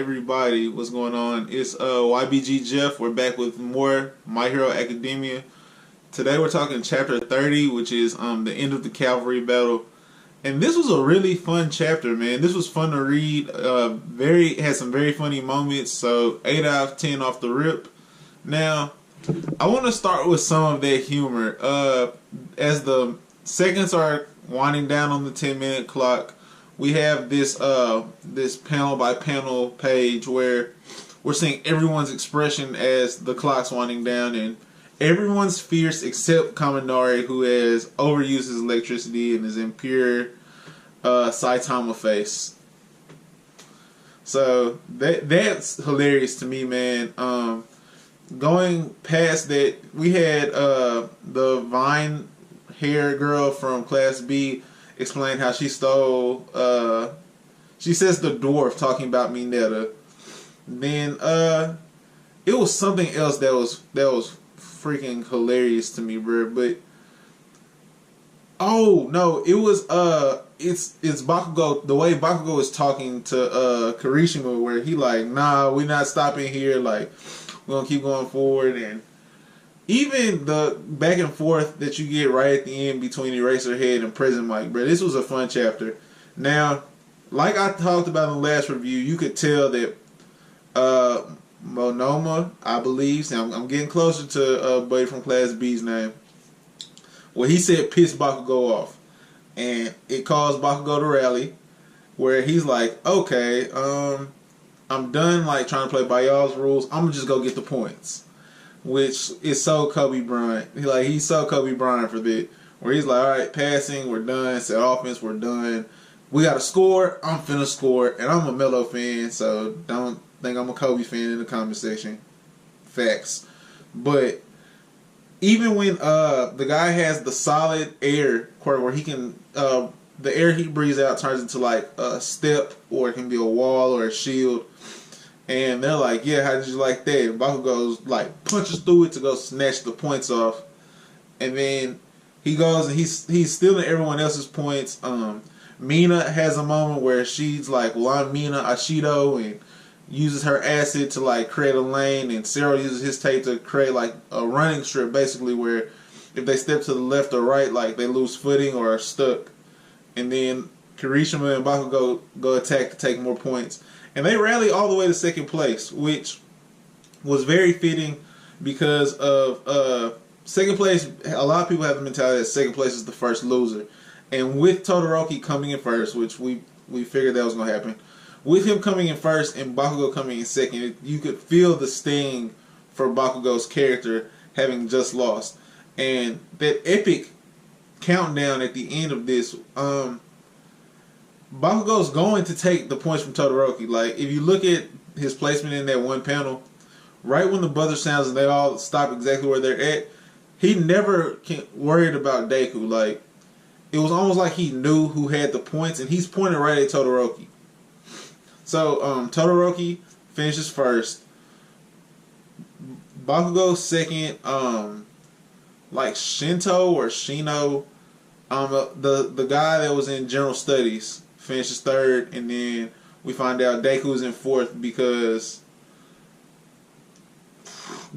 everybody? What's going on? It's YBG Jeff. We're back with more My Hero Academia. Today we're talking chapter 30, which is the end of the Cavalry battle. And this was a really fun chapter, man. This was fun to read. Had some very funny moments. So 8 out of 10 off the rip. Now, I want to start with some of that humor. As the seconds are winding down on the 10-minute clock, we have this this panel by panel page where we're seeing everyone's expression as the clock's winding down, and everyone's fierce except Kaminari, who has overused his electricity and is in pure Saitama face. So that's hilarious to me, man. Going past that, we had the Vine hair girl from Class B explain how she stole, she says the dwarf talking about Mineta. Then it was something else that was freaking hilarious to me, bro. But oh no, it was it's Bakugo, the way Bakugo is talking to Kirishima, where he like, nah, we're not stopping here, like we're gonna keep going forward. And even the back and forth that you get right at the end between Eraserhead and Prison Mike, bro, this was a fun chapter. Now, like I talked about in the last review, you could tell that Monoma, I believe, see, I'm getting closer to buddy from Class B's name. Well, he said piss Bakugo off, and it caused Bakugo to rally, where he's like, okay, I'm done like trying to play by y'all's rules. I'm gonna just go get the points. Which is so Kobe Bryant. He's so Kobe Bryant for that. Where he's like, all right, passing, we're done. Set offense, we're done. We got to score. I'm finna score. And I'm a Melo fan, so don't think I'm a Kobe fan in the comment section. Facts. But even when the guy has the solid air where he can, the air he breathes out turns into like a step, or it can be a wall or a shield. And they're like, yeah, how did you like that? And Bakugo's like punches through it to go snatch the points off. And then he goes and he's stealing everyone else's points. Mina has a moment where she's like, well, I'm Mina Ashido, and uses her acid to like create a lane, and Zero uses his tape to create like a running strip, basically, where if they step to the left or right, like they lose footing or are stuck. And then Kirishima and Bakugo go attack to take more points. And they rally all the way to second place, which was very fitting because of second place. A lot of people have the mentality that second place is the first loser. And with Todoroki coming in first, which we figured that was going to happen, with him coming in first and Bakugo coming in second, you could feel the sting for Bakugo's character having just lost. And that epic countdown at the end of this, Bakugo's going to take the points from Todoroki. Like, if you look at his placement in that one panel, right when the buzzer sounds and they all stop exactly where they're at, he never worried about Deku. Like, it was almost like he knew who had the points, and he's pointing right at Todoroki. So, Todoroki finishes first. Bakugo second. Like Shinto or Shino, the guy that was in General Studies, finishes third, and then we find out Deku's in fourth because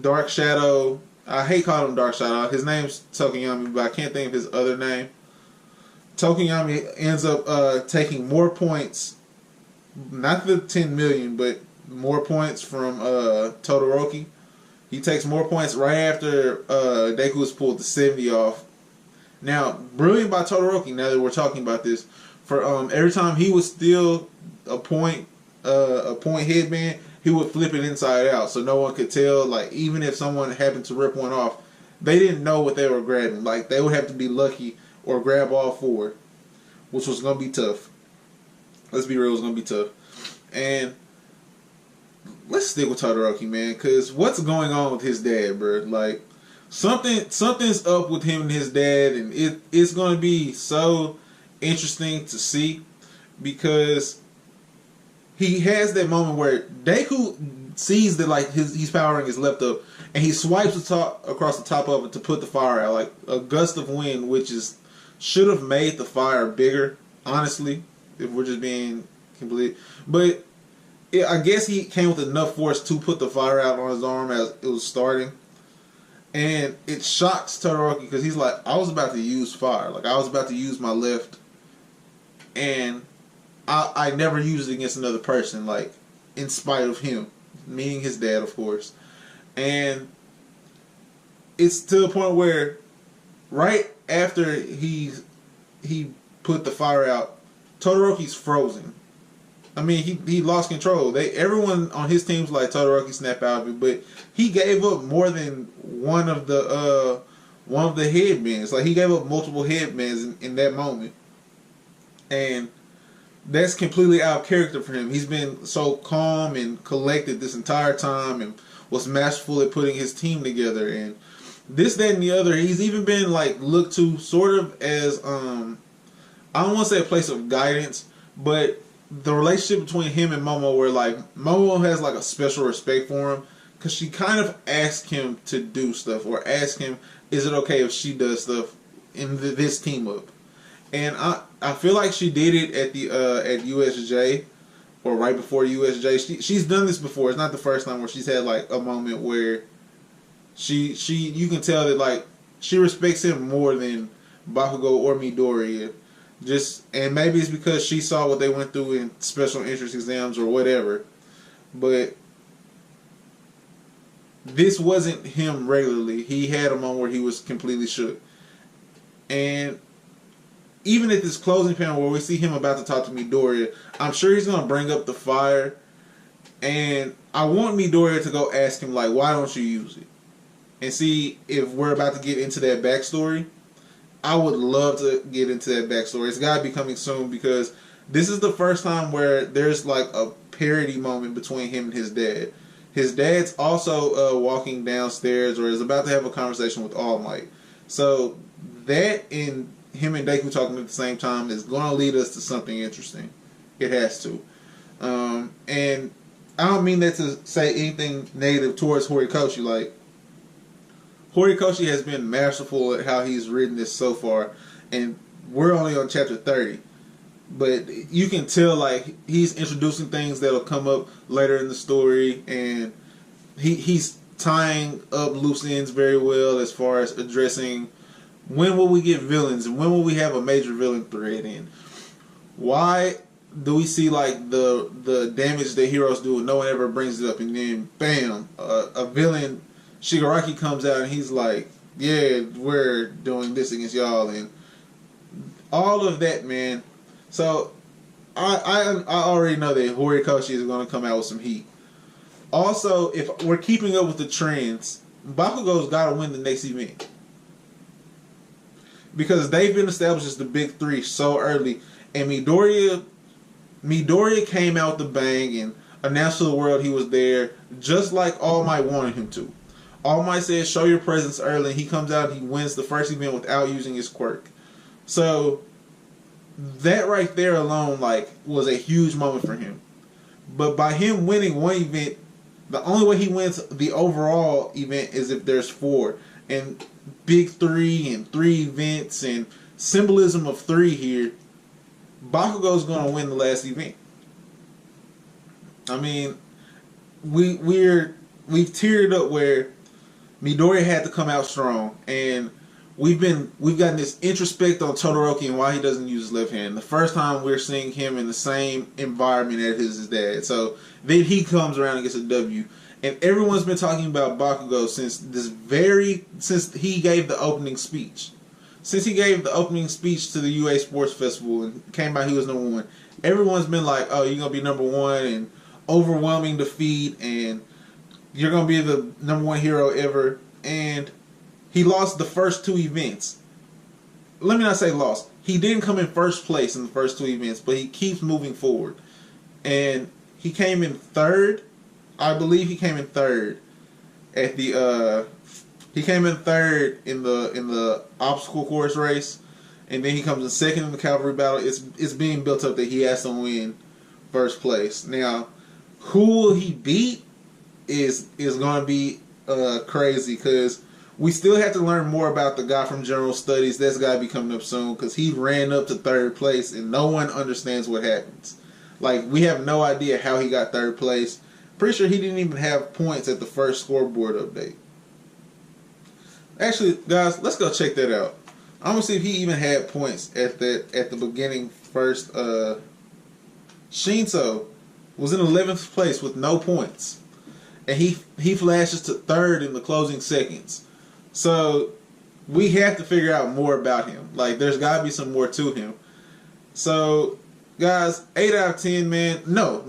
Dark Shadow, I hate calling him Dark Shadow, his name's Tokiyami, but I can't think of his other name. Tokiyami ends up taking more points, not the 10 million, but more points from Todoroki. He takes more points right after Deku's pulled the 70 off. Now, brilliant by Todoroki, now that we're talking about this. For every time he would steal a point headband, he would flip it inside out, so no one could tell. Like, even if someone happened to rip one off, they didn't know what they were grabbing. Like, they would have to be lucky or grab all four, which was gonna be tough. Let's be real, it was gonna be tough. And let's stick with Todoroki, man, because what's going on with his dad, bro? Like, something's up with him and his dad, and it's gonna be so interesting to see, because he has that moment where Deku sees that like he's powering his left up, and he swipes across the top of it to put the fire out, like a gust of wind, which should have made the fire bigger, honestly, if we're just being complete. But I guess he came with enough force to put the fire out on his arm as it was starting. And it shocks Todoroki because he's like, I was about to use fire. Like, I was about to use my left. And I never used it against another person, like, in spite of him. Meaning his dad, of course. And it's to the point where right after he put the fire out, Todoroki's frozen. I mean, he lost control. Everyone on his team's like, Todoroki snap out of it, but he gave up more than one of the headbands. Like, he gave up multiple headbands in that moment, and that's completely out of character for him. He's been so calm and collected this entire time, and was masterful at putting his team together, and this, that, and the other. He's even been like looked to sort of as I don't want to say a place of guidance, but the relationship between him and Momo, where like Momo has like a special respect for him because she kind of asked him to do stuff, or asked him, is it okay if she does stuff in this team up? And I feel like she did it at the at USJ, or right before USJ. She's done this before. It's not the first time where she's had like a moment where you can tell that like she respects him more than Bakugo or Midoriya. And maybe it's because she saw what they went through in special interest exams or whatever. But this wasn't him regularly. He had a moment where he was completely shook. And even at this closing panel where we see him about to talk to Midoriya, I'm sure he's going to bring up the fire. And I want Midoriya to go ask him, like, why don't you use it? And see if we're about to get into that backstory. I would love to get into that backstory. It's got to be coming soon because this is the first time where there's like a parody moment between him and his dad. His dad's also walking downstairs, or is about to have a conversation with All Might. So that and him and Deku talking at the same time is going to lead us to something interesting. It has to. And I don't mean that to say anything negative towards Horikoshi. Like, Horikoshi has been masterful at how he's written this so far, and we're only on chapter 30. But you can tell like he's introducing things that'll come up later in the story, and he's tying up loose ends very well as far as addressing when will we get villains and when will we have a major villain thread in. Why do we see like the damage that heroes do and no one ever brings it up, and then bam, a villain, Shigaraki, comes out and he's like, yeah, we're doing this against y'all, and all of that, man. So I already know that Horikoshi is going to come out with some heat. Also, if we're keeping up with the trends, Bakugo's got to win the next event because they've been established as the big three so early, and Midoriya came out the bang and announced to the world he was there, just like All Might wanted him to. All Might said, show your presence early, and he comes out and he wins the first event without using his quirk. So that right there alone, like, was a huge moment for him. But by him winning one event, the only way he wins the overall event is if there's 4. And big 3 and 3 events and symbolism of 3 here, Bakugo's going to win the last event. I mean, we've teared up where Midoriya had to come out strong, and we've gotten this introspect on Todoroki and why he doesn't use his left hand. The first time we're seeing him in the same environment as his dad. So then he comes around and gets a W. And everyone's been talking about Bakugo since he gave the opening speech. Since he gave the opening speech to the UA Sports Festival and came out he was number 1. Everyone's been like, oh, you're going to be number 1 and overwhelming defeat and you're going to be the number 1 hero ever. And he lost the first 2 events. Let me not say lost. He didn't come in first place in the first 2 events, but he keeps moving forward. And he came in 3rd. I believe he came in 3rd at the he came in 3rd in the obstacle course race, and then he comes in 2nd in the cavalry battle. It's being built up that he has to win first place. Now, who will he beat is going to be crazy, because we still have to learn more about the guy from General Studies. That's got to be coming up soon, because he ran up to 3rd place and no one understands what happens. Like, we have no idea how he got third place. Pretty sure he didn't even have points at the first scoreboard update. Actually, guys, let's go check that out. I'm gonna see if he even had points at the beginning first. Shinso was in 11th place with no points, and he flashes to third in the closing seconds. So we have to figure out more about him. Like, there's got to be some more to him. So, guys, 8 out of 10, man. No.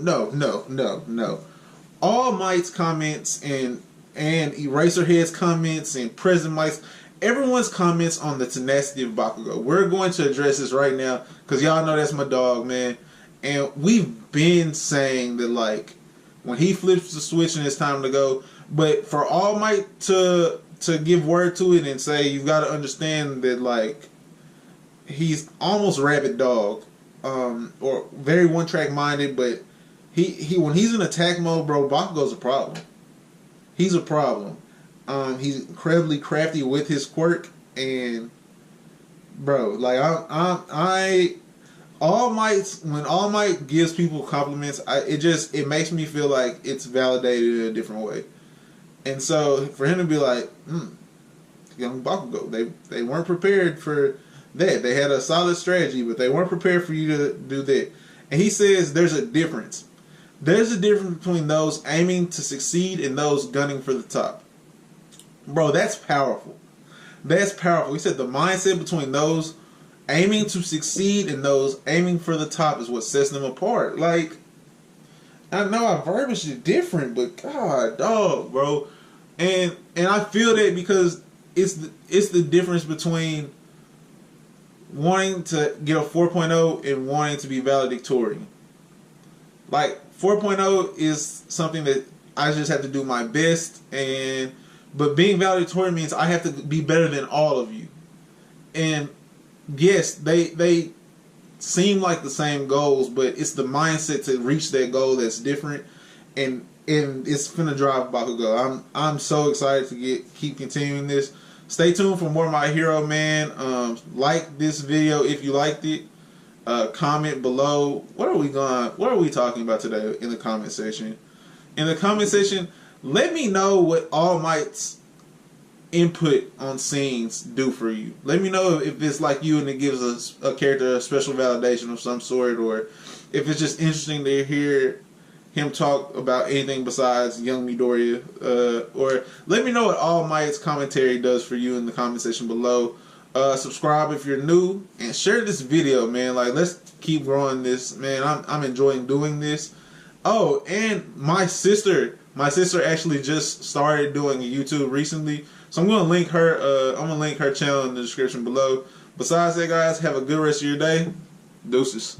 All Might's comments and Eraserhead's comments and President Mike's, everyone's comments on the tenacity of Bakugo. We're going to address this right now because y'all know that's my dog, man. And we've been saying that, like, when he flips the switch and it's time to go. But for All Might to give word to it and say, you've got to understand that, like, he's almost rabid dog, or very one-track minded, but he when he's in attack mode, bro, Bakugo's a problem. He's a problem. He's incredibly crafty with his quirk, and bro, like All Might, when All Might gives people compliments, it makes me feel like it's validated in a different way. And so for him to be like, young Bakugo, they weren't prepared for that. They had a solid strategy, but they weren't prepared for you to do that. And he says there's a difference. There's a difference between those aiming to succeed and those gunning for the top. Bro, that's powerful. That's powerful. He said the mindset between those aiming to succeed and those aiming for the top is what sets them apart. Like, I know I verbiage it different, but god dog, bro. And I feel that because it's the difference between wanting to get a 4.0 and wanting to be valedictorian. Like, 4.0 is something that I just have to do my best, but being valedictorian means I have to be better than all of you. And yes, they seem like the same goals, but it's the mindset to reach that goal that's different, and it's finna drive Bakugo. I'm so excited to keep continuing this. Stay tuned for more My Hero, man. Like this video if you liked it. Comment below. What are we talking about today in the comment section? In the comment section, let me know what All Might's input on scenes do for you. Let me know if it's like you and it gives us a character a special validation of some sort, or if it's just interesting to hear him talk about anything besides young Midoriya. Or let me know what All Might's commentary does for you in the comment section below. Subscribe if you're new, and share this video, man. Like, let's keep growing this, man. I'm enjoying doing this. Oh, and my sister actually just started doing YouTube recently, so I'm gonna link her. I'm gonna link her channel in the description below. Besides that, guys, have a good rest of your day. Deuces.